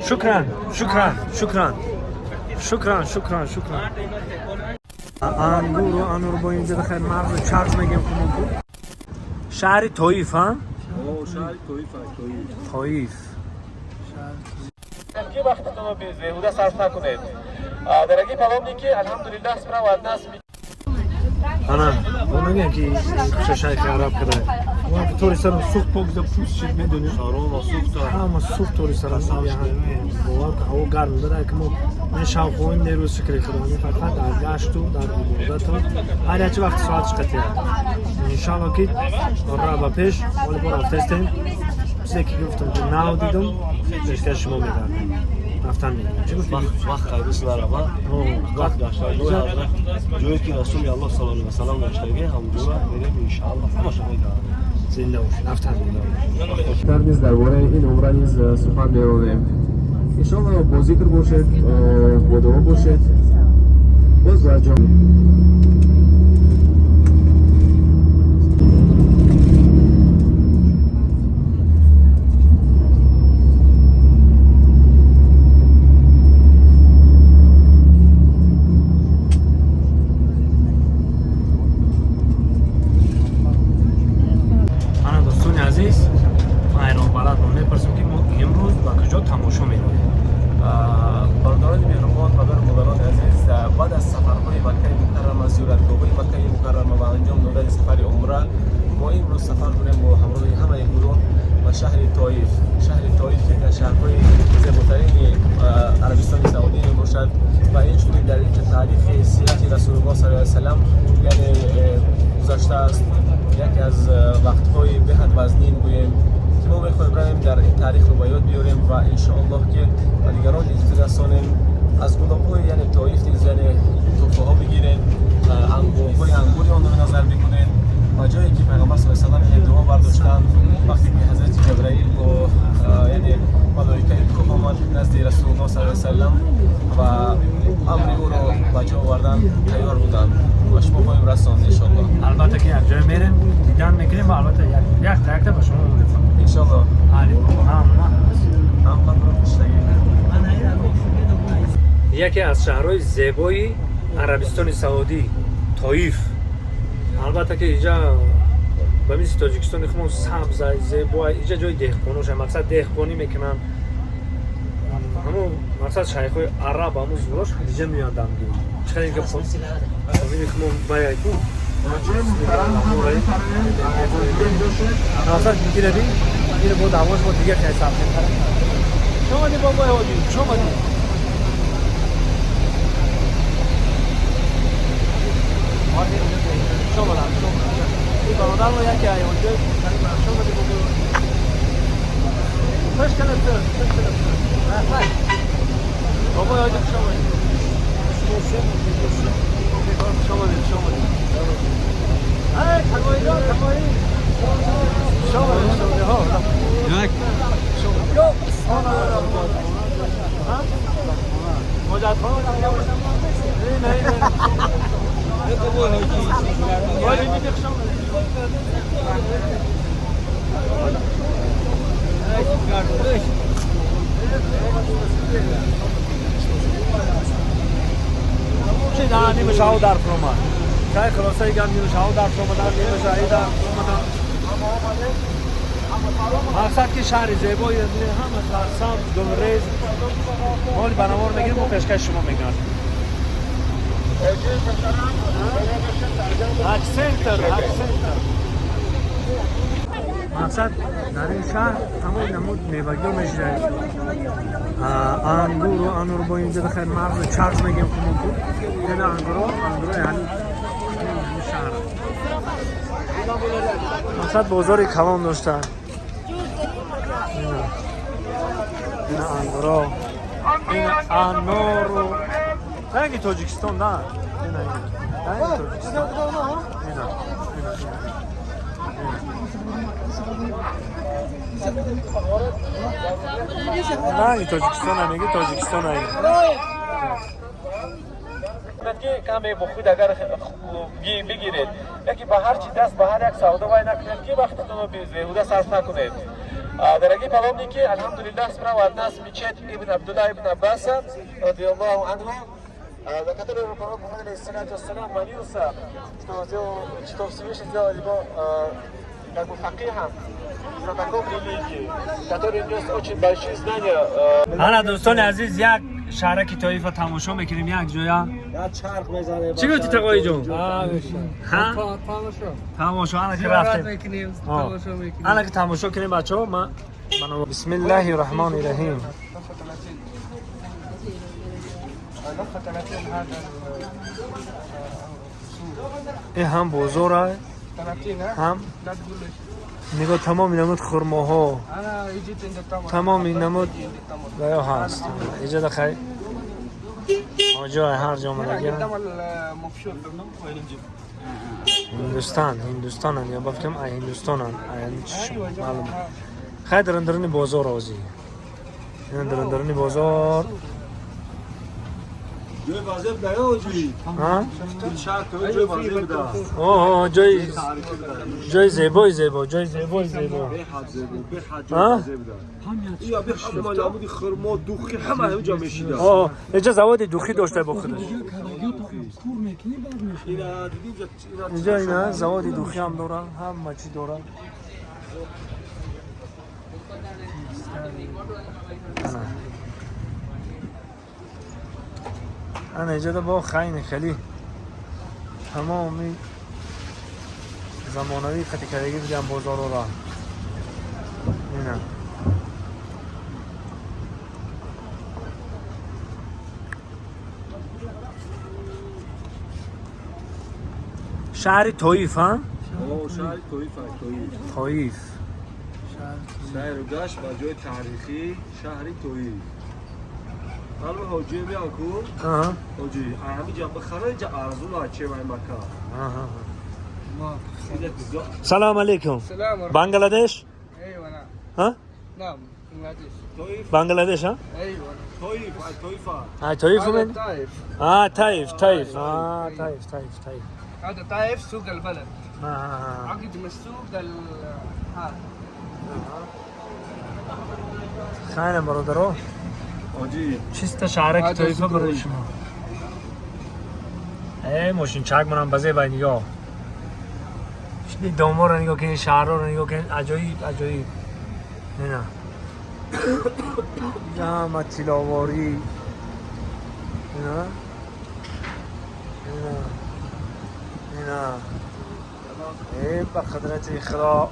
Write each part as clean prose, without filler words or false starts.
شکران شکران شکران شکران شکران شکران. انگور و انور با اینجا بخیر مغز چرز میگیم کمون شهر طایف ها؟ شهر طایف. که وقتتون رو بیهوده صرف نکنید. درگی پیام که الحمدلله اسم را ورد نصب انا اون که ششای خراب کرده. اون که توری سرم سوخت پوکیده پوست شد میدونی. شارون و سوخت همه سوخت توری سرم یعنی باور که هوا گرم داره که ما من شب خوین نیروز شکری خدایی فقط در گشت و در عبادت و هر چه وقت ساعتش قطعه. انشالله که را با پیش ولی با رفتستیم چیزی که گفتم که ناو دیدم رشته شما میدارم رفتن میدونم. وقت قیدش نرما وقت داشته جایی که رسول الله صلی الله علیه و سلم داشتگی همونجا میریم انشالله همه شما میدارم. زنده باشید رفتن میدونم. در نیز درباره این عمره نیز سخن می‌رانیم. انشالله با ذکر باشید با دعا باشید باز با جان. شهر طایف که شهرهای زیباترین عربستان سعودی می باشد و اینجوری در این تاریخ سیرت رسول الله صلی الله علیه و سلم یعنی گذشته است. یکی از وقت‌های بهت وزنین گوییم که ما می‌خوایم بریم در این تاریخ رو به یاد بیاریم و ان شاء الله که دیگران دیگر رسانیم از گلاب‌های یعنی طایف دیگر تحفه‌ها بگیریم، انگورهای انگوری آن رو نظر بکنیم و جایی که پیغمبر صلی الله علیه و سلم دعا برداشتند وقتی که حضرت جبرائیل با یعنی ملائکه کوه آمد نزد رسول الله صلی الله علیه و سلم و امر او را به جا آوردن تیار بودند و شما باید رساند ان شاء الله. البته که یک جای میریم دیدن میگیریم و البته یک ترکته به شما می‌رسیم ان شاء الله. یکی از شهرهای زیبای عربستان سعودی طایف. البته که اینجا به مثل تاجیکستان خمون سبز زیبا اینجا جای دهقانوش مقصد دهقانی میکنن همون مقصد شیخای عرب همون زوراش اینجا میادم گیرم چقدر اینکه خون همین خمون باید کن مقصد میگیره بی میگیره با دواش با دیگه که حساب میکنه شما دی بابا هودی شما دی شما برادر ما یکی اونجا شما دی بابا خوش کلمت بابا یاد شما شما ای تمایی شما ها یک شما ها مجد خان نه ولی میگه شما چه دانی مشاو در فرمان چای خلاصه گام مشاو در فرمان در مشاهده در فرمان مقصد که شهر زیبایی همه سرسام گلریز مال بنوار میگیریم و پیشکش شما میگن هاک سنتر مقصد در این شهر همون نمود میوگی رو میشه انگور و انور با اینجا بخیر مغز چرز میگیم کمون بود یعنی انگور یعنی شهر مقصد بازاری کلام داشته این انگور این انور رنگی تاجیکستان نه رنگی تاجیکستان نه این تاجیکستان نمیگه تاجیکستان هایی که کمی بخود اگر بگیرید یکی به هر چی دست به هر یک سودا وای نکنید که وقتتون رو بیهوده صرف نکنید. Дорогие паломники, альхамдулиллах, справа от нас мечеть Ибн Абдулла Ибн Аббаса, радиаллаху анху, за которого пророк Мухаммад алейхиссалату вассалам молился, что Всевышний сделал его как бы факихом, знатоком религии, который нес очень большие знания. ана дӯстони азиз, як шаҳраки тоифа тамошо мекунем як ҷоя. یا چرخ میزنه چی گفتی تقوی جون؟ ها؟ تماشا انا که رفتیم انا که تماشا کنیم بچه ها من بسم الله الرحمن الرحیم این هم بزرگ هم نگاه تمام نمود خرماها تمام نمود گایا هست اینجا دخل آجای هر جا مدگیر هندوستان هم یا بفکم ای هندوستان هم معلوم خیلی درندرنی بازار آزی این درندرنی بازار جای واضح بده یا جوی ها؟ شهر تو جای واضح بده اوه جای زیبای زیبا جای زیبای زیبا به حد زیبا به حد جای ها؟ واضح بده یا به حد ما نمودی خرما دوخی همه همه میشیده آه اینجا زواد دوخی داشته با خودش اینا دیدیم اینجا اینا زواد دوخی هم دارن هم چی دارن انا اینجا دا با خیلی تمامی زمانوی خطی کردگی بودیم بازار را اینا شهر طایف ها؟ شهر طایف طایف شهر گشت و جای تاریخی شهر طایف حالا حاجی میان کو آها حاجی همینجا بخره جا ارزو لاچه و مکه آها سلام علیکم بنگلادش ايوه نعم ها نعم بنغلاديش طایف بنگلادش ها ايوه طایف ها طایف هذا من طائف طایف طایف هذا طائف سوق البلد آه. عقد من السوق هذا خیلی برادرها حاجی چیست شهرک طایفه برای شما ای ماشین چک منم بزه باید نگاه شدی دامو رو نگاه کنی شهر رو نگاه کنی عجایب عجایب نه جامع تیلاواری نه ای با قدرت خدا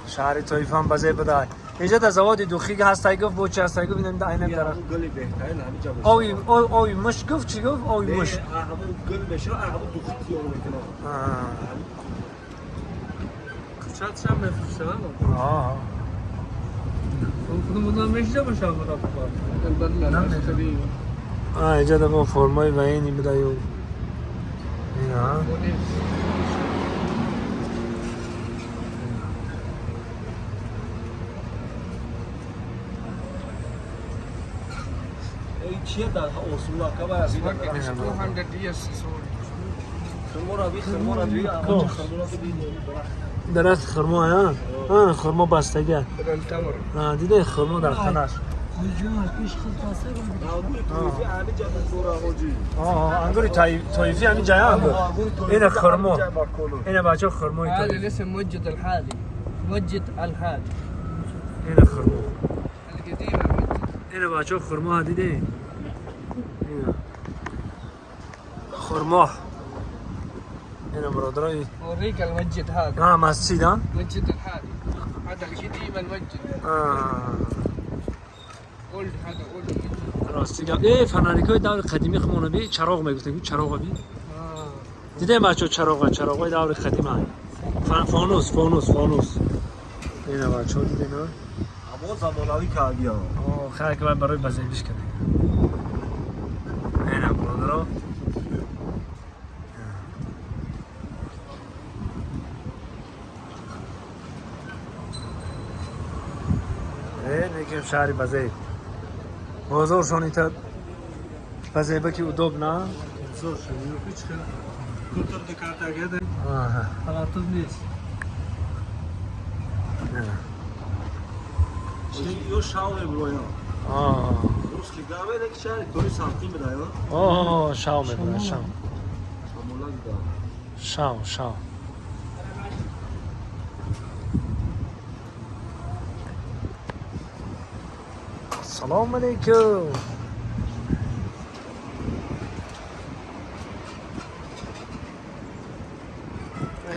شهر طایف هم بزه بدای اینجا در زواد دوخی که هست گفت بوچه هست گفت اینم عینک داره گلی بهترین همینجا اوی مش گفت چی گفت اوی مش همون گل بشه همون دوختی رو میکنه شاید شم بفروشم آه خودمون میشه باشه برای اینجا در با فرمای و اینی بدایو اینا چیه در اصول که باید 200 years خرما را بیا درخت خرما ها خرما بستگی التمر دیده خرما در خانه‌اش انگور طایفی همین جای انگور این خرما این بچه خرمای هذا طایف الاسم موجد الحالي موجد الحالي این خرما القديم موجد این بچه خرما دیده این خرما این برادرای اوريك الموجد هذا مسجد ها موجد الحالي هذا القديم الموجد اولد هذا اولد راستی گفت فناریکای دور قدیمی خمونوی چراغ میگفتن چراغ بی دیده بچه چراغای دور قدیمی فانوس اینا بچه دیده نه اما زمانوی کردی ها خیلی که باید برای بزنیش کنه اینا برادرها نگیم شهری بزه بازار شانی تا بزه بکی ادوب نه زور شدی و هیچ خیلی کتر دکارتا گده آها حالاتون نیست یو شاو برویا روز که گاوه یک شهر توی سانتی میدایا شاو میبره شاو معمولا دا شاو سلام علیکم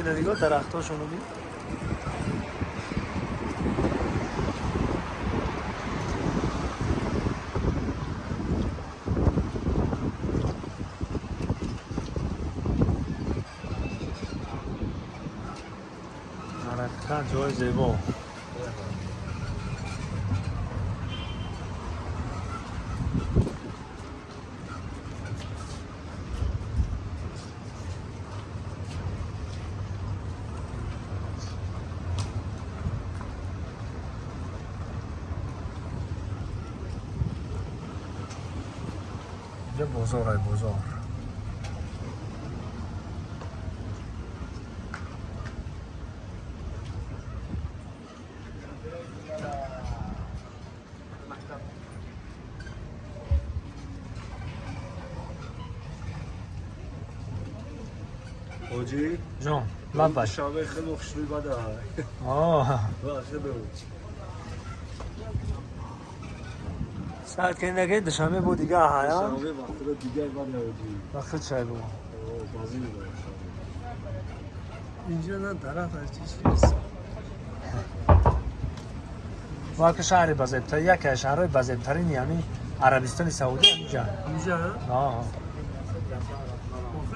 این دیگه درختاشونو بید حرکت جای زیبا اینجا بازار بازار حاجی جان لبش شاوه خیلی خوشبی بده خیلی ساعت که نگه دشمه بود دیگه ها شاوه وقت دیگر بده حاجی وقت چای بود بازی میده اینجا نه درخت از چیز واقع شهر بزرگتر یکی از شهرهای بزرگترین یعنی عربستان سعودی اینجا اینجا آه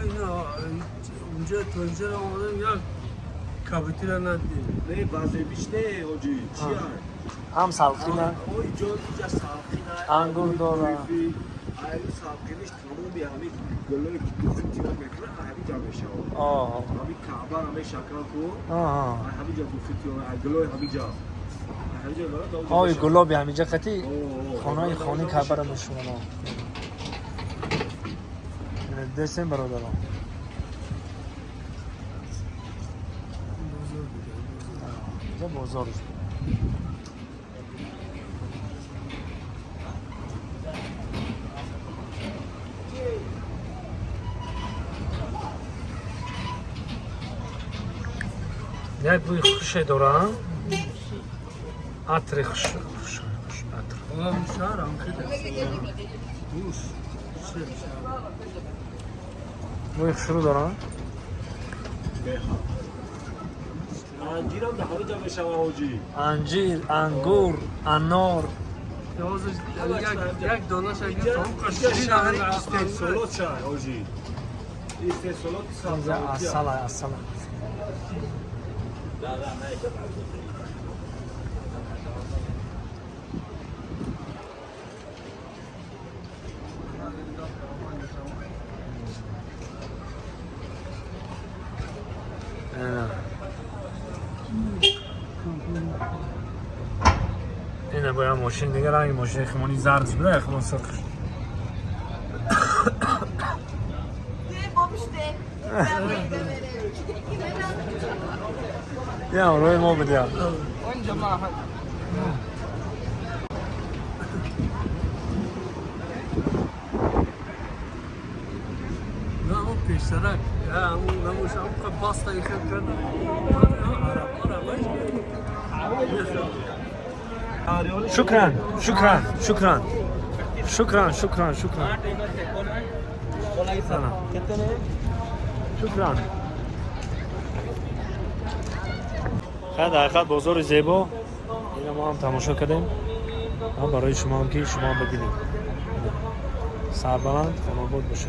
اینا اونجا تو اینجا آمدن یا کابوتی را ندید نه بازی بیشتر حاجی چیه هم سالخینه اوی جون اینجا سالخینه انگور داره این سالخینش تمامی همین گلوی که دو فیتی ها میکنه همین جا میشه همین کعبه همین شکل کو همین جا دو فیتی ها گلوی همین جا آه گلابی همینجا خطی خانه کعبه را میشونه دستم برادران اینجا بازارش یک بوی خوشه دارم عطر خوش عطر شهر هم خیلی دوش بوی خوش رو دارم انجیر هم در همه جا میشه حاجی انجیر، انگور، انار یک دانش اینجا شهر استیسولوت شهر حاجی استیسولوت اینجا اصلا اینه باید ماشین دیگه رنگ ماشین خمانی زرد بده خمان سرخ یا روی ما بده نه اون پیشترک همون نموش همون پاستا یخم کردن شكرا شكرا شكرا شكرا شكرا شكرا شكرا خیلی حقیقت بازار زیبا این ما هم تماشا کردیم برای شما هم که شما هم ببینیم سربلند خاناباد باشه